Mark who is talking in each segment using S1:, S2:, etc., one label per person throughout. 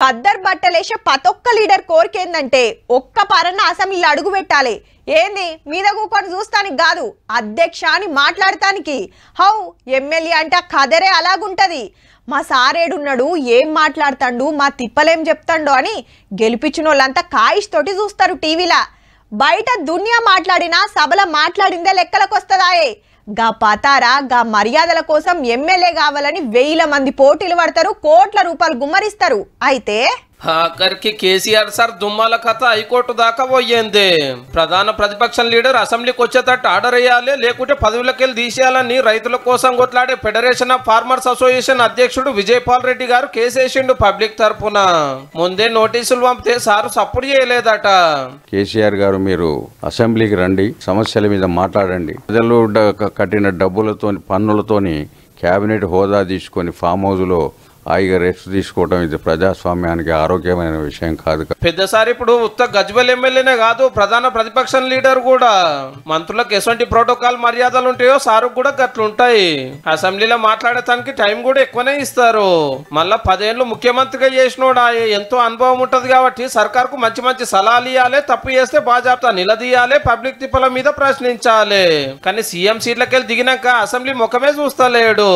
S1: Khaddar బట్టలేసే పతొక్క leader కోరికేందంటే ఒక్క పరన్న అసెంబ్లీలో అడుగు పెట్టాలి. ఏంది మీద కూకొని చూస్తానికి కాదు, అధ్యక్ష అని మాట్లాడటానికి. హౌ ఎమ్మెల్యే అంటే ఖదరే అలాగుంటది. మా సారేడున్నాడు, ఏం మాట్లాడతాడు, మా తిప్పలేం చెప్తాడో అని గెలిపించిన వాళ్ళంతా కాయిష్ తోటి చూస్తారు టీవీలా. బయట దునియా మాట్లాడినా సభలో మాట్లాడిందే లెక్కలకొస్తదాయే. గా పతారా గా మర్యాదల కోసం ఎమ్మెల్యే కావాలని వేల మంది పోటీలు పడతారు, కోట్ల రూపాయలు గుమ్మరిస్తారు. అయితే
S2: ఆఖరికి కేసీఆర్ సార్ దుమ్మాల కథ హైకోర్టు దాకా పోయింది. ప్రధాన ప్రతిపక్ష లీడర్ అసెంబ్లీకి వచ్చేటట్టు ఆర్డర్ వేయాలి, లేకుంటే పదవులకెళ్ళి తీసేయాలని రైతుల కోసం కొట్లాడే ఫెడరేషన్ ఆఫ్ ఫార్మర్స్ అసోసియేషన్ అధ్యక్షుడు విజయపాల్ రెడ్డి గారు కేసు వేసిండు పబ్లిక్ తరఫున. ముందే నోటీసులు పంపితే సారు సపోర్ట్ చేయలేదట.
S3: కేసీఆర్ గారు మీరు అసెంబ్లీకి రండి, సమస్యల మీద మాట్లాడండి, ప్రజలు కట్టిన డబ్బులతోని పన్నులతోని కేబినెట్ హోదా తీసుకొని ఫామ్ హౌస్లో హాయిగా రెస్ట్ తీసుకోవడం ఇది ప్రజాస్వామ్యానికి ఆరోగ్యమైన విషయం కాదు.
S2: పెద్దసారి ఇప్పుడు ఉత్త గజ్వెల్ ఎమ్మెల్యేనే కాదు, ప్రధాన ప్రతిపక్ష లీడర్ కూడా మంత్రులకు ఎటువంటి ప్రోటోకాల్ మర్యాదలు ఉంటాయో సారు కూడా గట్లుంటాయి. అసెంబ్లీలో మాట్లాడటానికి టైం కూడా ఎక్కువనే ఇస్తారు. మళ్ళా 10 ఏళ్ళు ముఖ్యమంత్రిగా చేసినోడా, ఎంతో అనుభవం ఉంటది కాబట్టి సర్కార్ కు మంచి మంచి సలహాలు ఇవ్వాలి, తప్పు చేస్తే బాజాప్తా నిలదీయాలి, పబ్లిక్ తిప్పల మీద ప్రశ్నించాలి. కానీ సీఎం సీట్లకెళ్ళి దిగినాక అసెంబ్లీ ముఖమే చూస్తలేడు.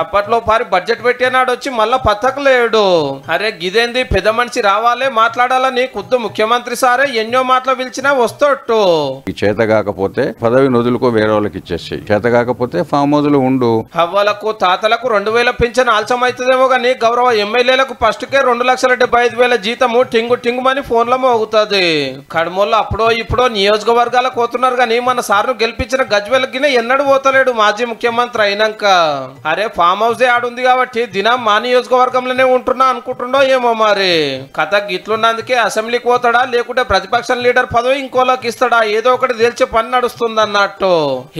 S2: అప్పట్లో పారి బడ్జెట్ పెట్టేనాడు వచ్చి మళ్ళా పత్తకలేడు. అరే గిదేంది, పెద్ద మనిషి రావాలే మాట్లాడాలని ఖుద్దు ముఖ్యమంత్రి సారే ఎన్నో మాటలు పిలిచినా వస్తోట్టు.
S3: చేత కాకపోతే పదవి నదులుకో, వేరే వాళ్ళకి ఇచ్చేసి, చేత కాకపోతే ఫామ్ హౌస్ లో ఉండు.
S2: అవ్వలకు తాతలకు 2000 పింఛన్ ఆల్చమైతుందేమో గానీ గౌరవ ఎమ్మెల్యేలకు ఫస్ట్కే 2,75,000 జీతము టింగు టింగుమని ఫోన్లో మోగుతుంది. కడమోళ్ళు అప్పుడో ఇప్పుడో నియోజకవర్గాలకు పోతున్నారు గానీ మన సార్ను గెలిపించిన గజ్వెల్ గిన ఎన్నడూ పోతలేడు మాజీ ముఖ్యమంత్రి అయినాక. అరే ఫామ్ హౌసే ఆడుంది కాబట్టి దినం మా నియోజకవర్గంలోనే ఉంటున్నా అనుకుంటుండో ఏమో. మరి కథ గిట్లున్నందుకే అసెంబ్లీకి పోతాడా, లేకుంటే ప్రతిపక్ష లీడర్ పదవి ఇంకోలోకి ఇస్తాడా, ఏదో ఒకటి తెలిసే పని నడుస్తుంది అన్నట్టు.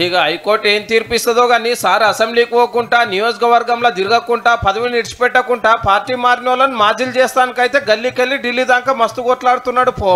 S2: ఇక హైకోర్టు ఏం తీర్పిస్తుందో గానీ సార్ అసెంబ్లీకి పోకుండా, నియోజకవర్గంలో తిరగకుండా, పదవిని ఇడిచిపెట్టకుండా పార్టీ మారిన వాళ్ళని మాజీలు చేస్తానికైతే గల్లీకెళ్ళి ఢిల్లీ దాకా మస్తు కొట్లాడుతున్నాడు పో.